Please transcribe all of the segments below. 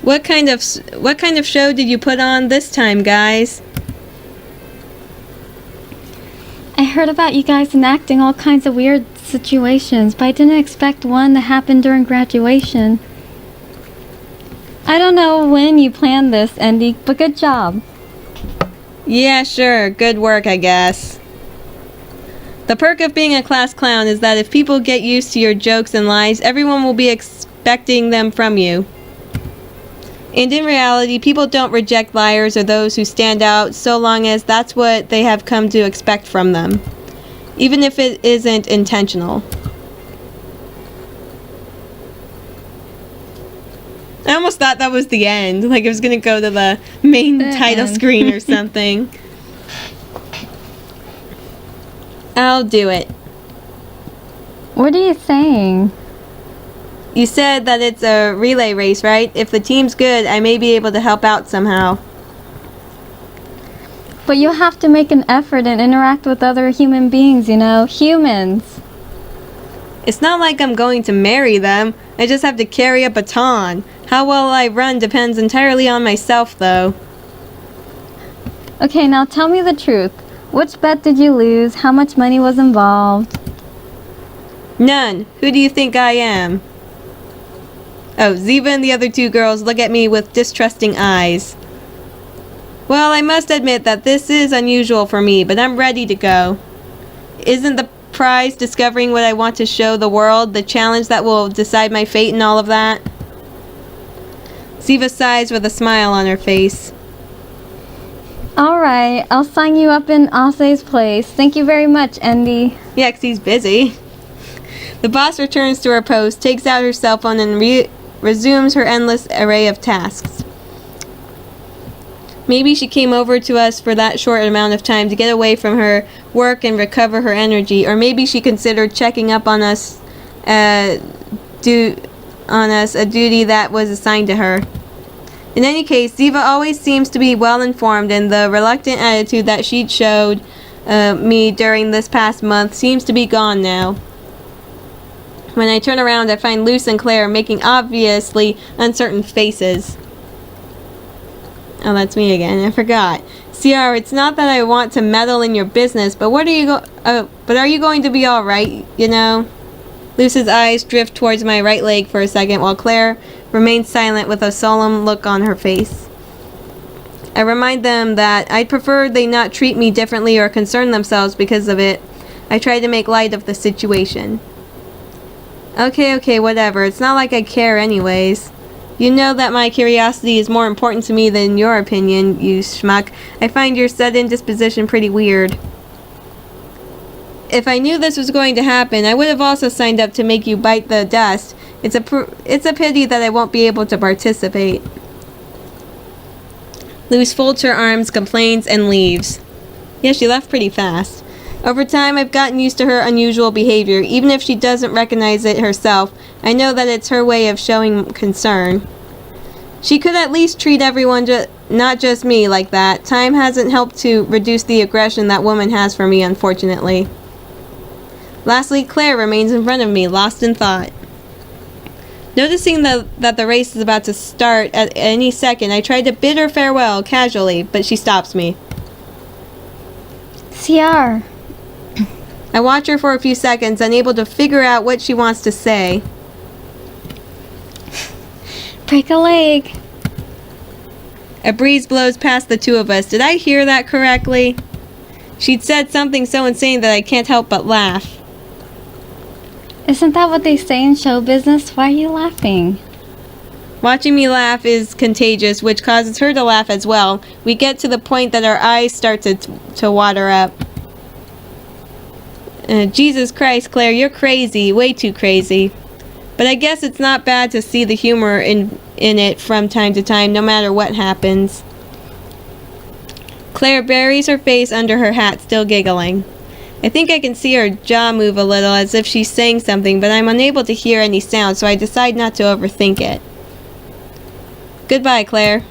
What kind of show did you put on this time, guys? I heard about you guys enacting all kinds of weird situations, but I didn't expect one to happen during graduation. I don't know when you planned this, Andy, but good job. Yeah, sure. Good work, I guess. The perk of being a class clown is that if people get used to your jokes and lies, everyone will be expecting them from you. And in reality, people don't reject liars or those who stand out so long as that's what they have come to expect from them, even if it isn't intentional. I almost thought that was the end, like it was going to go to the main title screen or something. I'll do it. What are you saying? You said that it's a relay race, right? If the team's good, I may be able to help out somehow. But you'll have to make an effort and interact with other human beings, you know? Humans. It's not like I'm going to marry them. I just have to carry a baton. How well I run depends entirely on myself, though. Okay, now tell me the truth. Which bet did you lose? How much money was involved? None. Who do you think I am? Oh, Ziva and the other two girls look at me with distrusting eyes. Well, I must admit that this is unusual for me, but I'm ready to go. Isn't the prize discovering what I want to show the world, the challenge that will decide my fate and all of that? Ziva sighs with a smile on her face. Alright, I'll sign you up in Ase's place. Thank you very much, Andy. Yeah, 'cause he's busy. The boss returns to her post, takes out her cell phone, and resumes her endless array of tasks. Maybe she came over to us for that short amount of time to get away from her work and recover her energy, or maybe she considered checking up on us, a duty that was assigned to her. In any case, Ziva always seems to be well informed, and the reluctant attitude that she'd showed me during this past month seems to be gone now. When I turn around, I find Luce and Claire making obviously uncertain faces. Oh, that's me again. I forgot. Ciaran, it's not that I want to meddle in your business, but are you going to be all right? You know. Luce's eyes drift towards my right leg for a second, while Claire remains silent with a solemn look on her face. I remind them that I'd prefer they not treat me differently or concern themselves because of it. I try to make light of the situation. Okay, whatever. It's not like I care anyways. You know that my curiosity is more important to me than your opinion, you schmuck. I find your sudden disposition pretty weird. If I knew this was going to happen, I would have also signed up to make you bite the dust. It's a pity that I won't be able to participate. Luce folds her arms, complains, and leaves. Yeah, she left pretty fast. Over time, I've gotten used to her unusual behavior. Even if she doesn't recognize it herself, I know that it's her way of showing concern. She could at least treat everyone, not just me, like that. Time hasn't helped to reduce the aggression that woman has for me, unfortunately. Lastly, Claire remains in front of me, lost in thought. Noticing that the race is about to start at any second, I try to bid her farewell casually, but she stops me. Ciaran. I watch her for a few seconds, unable to figure out what she wants to say. Break a leg. A breeze blows past the two of us. Did I hear that correctly? She'd said something so insane that I can't help but laugh. Isn't that what they say in show business? Why are you laughing? Watching me laugh is contagious, which causes her to laugh as well. We get to the point that our eyes start to water up. Jesus Christ, Claire, you're crazy. Way too crazy. But I guess it's not bad to see the humor in it from time to time, no matter what happens. Claire buries her face under her hat, still giggling. I think I can see her jaw move a little, as if she's saying something, but I'm unable to hear any sound, so I decide not to overthink it. Goodbye, Claire.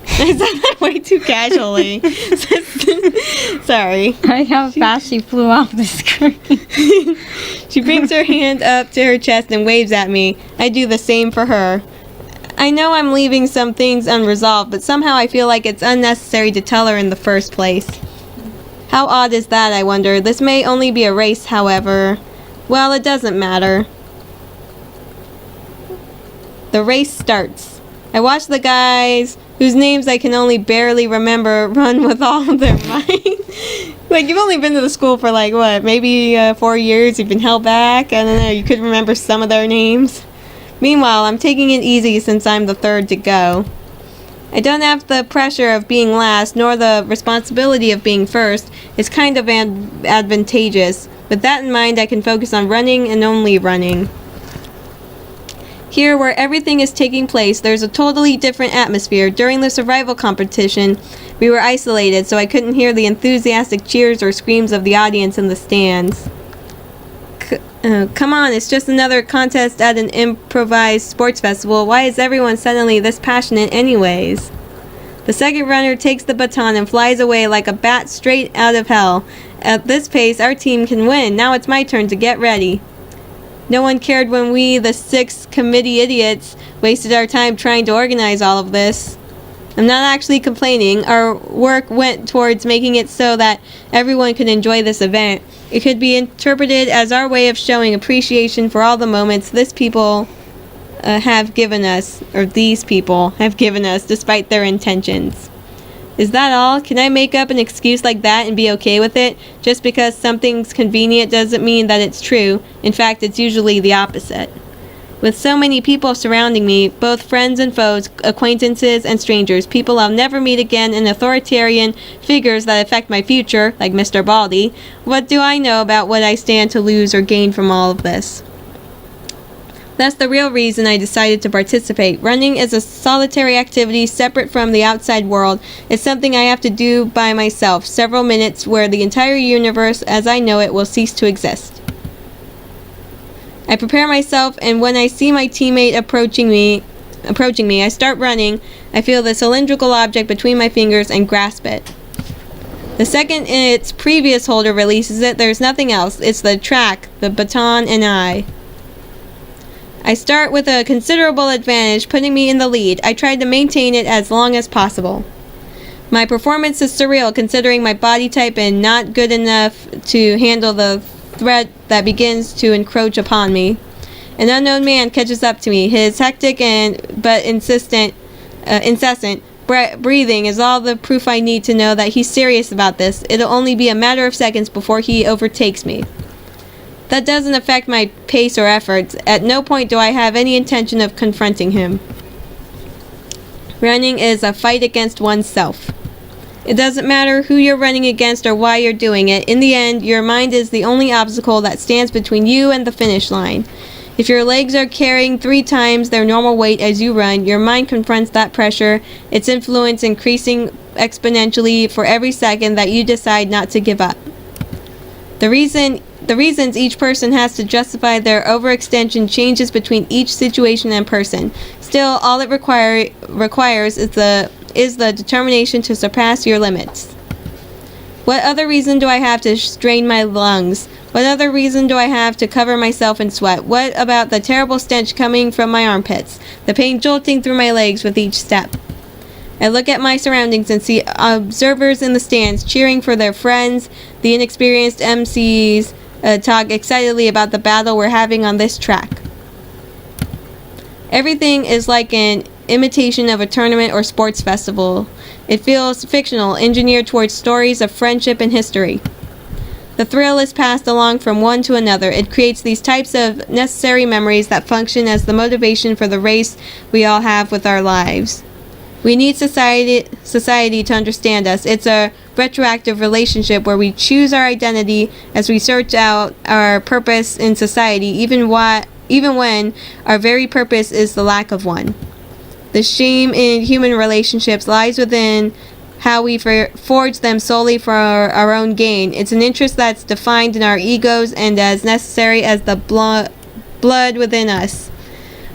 I said that way too casually. Sorry. I how fast she flew off the screen. She brings her hand up to her chest and waves at me. I do the same for her. I know I'm leaving some things unresolved, but somehow I feel like it's unnecessary to tell her in the first place. How odd is that, I wonder? This may only be a race, however. Well, it doesn't matter. The race starts. I watch the guys whose names I can only barely remember run with all their might. Like, you've only been to the school for like, what, maybe 4 years? You've been held back? I don't know, you could remember some of their names. Meanwhile, I'm taking it easy since I'm the third to go. I don't have the pressure of being last, nor the responsibility of being first. It's kind of advantageous. With that in mind, I can focus on running and only running. Here, where everything is taking place, there's a totally different atmosphere. During the survival competition, we were isolated, so I couldn't hear the enthusiastic cheers or screams of the audience in the stands. Come on, it's just another contest at an improvised sports festival. Why is everyone suddenly this passionate anyways? The second runner takes the baton and flies away like a bat straight out of hell. At this pace, our team can win. Now it's my turn to get ready. No one cared when we, the 6 committee idiots, wasted our time trying to organize all of this. I'm not actually complaining. Our work went towards making it so that everyone could enjoy this event. It could be interpreted as our way of showing appreciation for all the moments these people have given us, despite their intentions. Is that all? Can I make up an excuse like that and be okay with it? Just because something's convenient doesn't mean that it's true. In fact, it's usually the opposite. With so many people surrounding me, both friends and foes, acquaintances and strangers, people I'll never meet again, and authoritarian figures that affect my future, like Mr. Baldy, what do I know about what I stand to lose or gain from all of this? That's the real reason I decided to participate. Running is a solitary activity separate from the outside world. It's something I have to do by myself, several minutes where the entire universe as I know it will cease to exist. I prepare myself, and when I see my teammate approaching me, I start running. I feel the cylindrical object between my fingers and grasp it. The second its previous holder releases it, there's nothing else. It's the track, the baton, and I. I start with a considerable advantage, putting me in the lead. I try to maintain it as long as possible. My performance is surreal, considering my body type and not good enough to handle the threat that begins to encroach upon me. An unknown man catches up to me. His hectic but incessant breathing is all the proof I need to know that he's serious about this. It'll only be a matter of seconds before he overtakes me. That doesn't affect my pace or efforts. At no point do I have any intention of confronting him. Running is a fight against oneself. It doesn't matter who you're running against or why you're doing it. In the end, your mind is the only obstacle that stands between you and the finish line. If your legs are carrying 3 times their normal weight as you run, your mind confronts that pressure, its influence increasing exponentially for every second that you decide not to give up. The reasons each person has to justify their overextension changes between each situation and person. Still, all it requires is the determination to surpass your limits. What other reason do I have to strain my lungs? What other reason do I have to cover myself in sweat? What about the terrible stench coming from my armpits? The pain jolting through my legs with each step? I look at my surroundings and see observers in the stands cheering for their friends. The inexperienced MCs talk excitedly about the battle we're having on this track. Everything is like an imitation of a tournament or sports festival. It feels fictional, engineered towards stories of friendship and history. The thrill is passed along from one to another. It creates these types of necessary memories that function as the motivation for the race we all have with our lives. We need society to understand us. It's a retroactive relationship where we choose our identity as we search out our purpose in society, even when our very purpose is the lack of one. The shame in human relationships lies within how we forge them solely for our own gain. It's an interest that's defined in our egos and as necessary as the blood within us.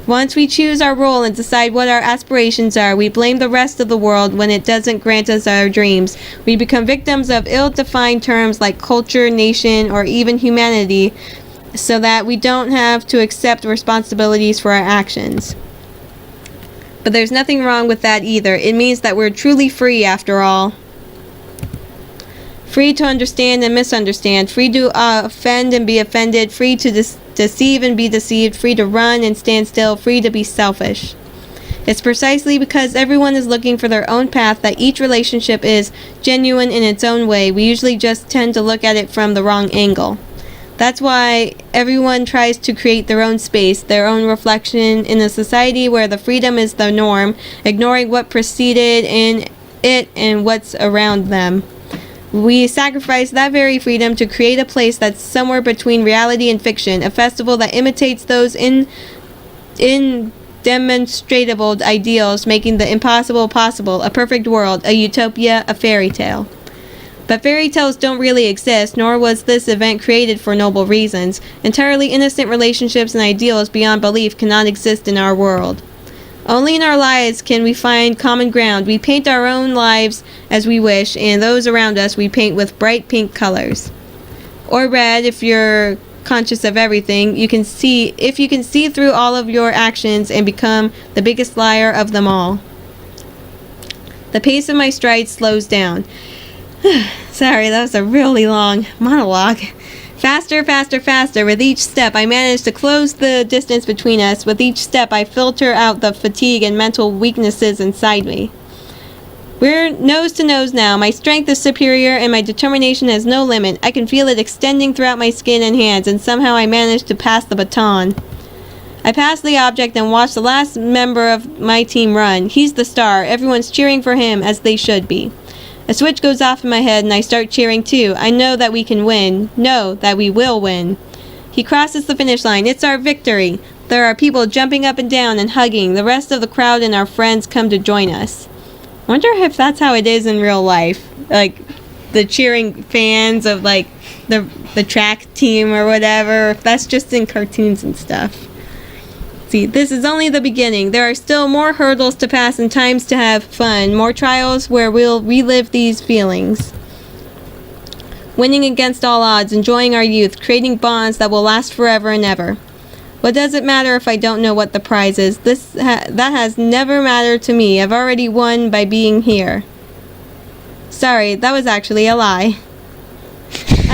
Once we choose our role and decide what our aspirations are, we blame the rest of the world when it doesn't grant us our dreams. We become victims of ill-defined terms like culture, nation, or even humanity, so that we don't have to accept responsibilities for our actions. But there's nothing wrong with that either. It means that we're truly free after all. Free to understand and misunderstand, free to offend and be offended, free to deceive and be deceived, free to run and stand still, free to be selfish. It's precisely because everyone is looking for their own path that each relationship is genuine in its own way. We usually just tend to look at it from the wrong angle. That's why everyone tries to create their own space, their own reflection in a society where the freedom is the norm, ignoring what preceded in it and what's around them. We sacrifice that very freedom to create a place that's somewhere between reality and fiction, a festival that imitates those indemonstrable ideals, making the impossible possible, a perfect world, a utopia, a fairy tale. But fairy tales don't really exist, nor was this event created for noble reasons. Entirely innocent relationships and ideals beyond belief cannot exist in our world. Only in our lives can we find common ground. We paint our own lives as we wish, and those around us we paint with bright pink colors. Or red if you're conscious of everything. If you can see through all of your actions and become the biggest liar of them all. The pace of my stride slows down. Sorry, that was a really long monologue. Faster, faster, faster. With each step, I manage to close the distance between us. With each step, I filter out the fatigue and mental weaknesses inside me. We're nose to nose now. My strength is superior and my determination has no limit. I can feel it extending throughout my skin and hands, and somehow I manage to pass the baton. I pass the object and watch the last member of my team run. He's the star. Everyone's cheering for him, as they should be. A switch goes off in my head and I start cheering too. I know that we can win. Know that we will win. He crosses the finish line. It's our victory. There are people jumping up and down and hugging. The rest of the crowd and our friends come to join us. I wonder if that's how it is in real life. Like, the cheering fans of, like, the track team or whatever. If that's just in cartoons and stuff. See, this is only the beginning. There are still more hurdles to pass and times to have fun. More trials where we'll relive these feelings. Winning against all odds, enjoying our youth, creating bonds that will last forever and ever. What does it matter if I don't know what the prize is? That has never mattered to me. I've already won by being here. Sorry, that was actually a lie.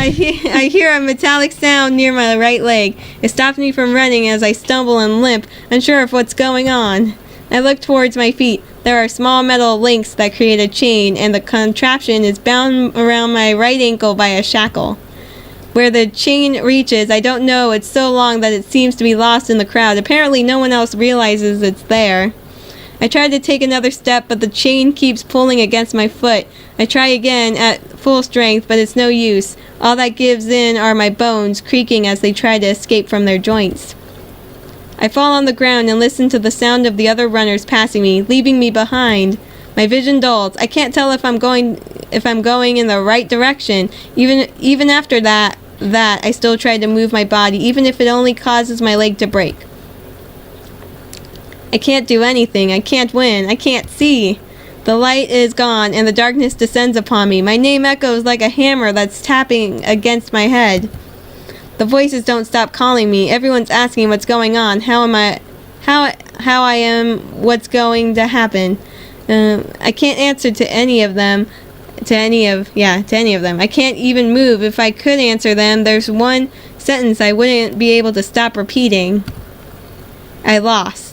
I hear a metallic sound near my right leg. It stops me from running as I stumble and limp, unsure of what's going on. I look towards my feet. There are small metal links that create a chain, and the contraption is bound around my right ankle by a shackle. Where the chain reaches, I don't know. It's so long that it seems to be lost in the crowd. Apparently, no one else realizes it's there. I try to take another step, but the chain keeps pulling against my foot. I try again at full strength, but it's no use. All that gives in are my bones, creaking as they try to escape from their joints. I fall on the ground and listen to the sound of the other runners passing me, leaving me behind. My vision dulls. I can't tell if I'm going in the right direction. Even after that, I still try to move my body, even if it only causes my leg to break. I can't do anything. I can't win. I can't see. The light is gone, and the darkness descends upon me. My name echoes like a hammer that's tapping against my head. The voices don't stop calling me. Everyone's asking what's going on. How I am, what's going to happen. I can't answer to any of them. To any of them. I can't even move. If I could answer them, there's one sentence I wouldn't be able to stop repeating. I lost.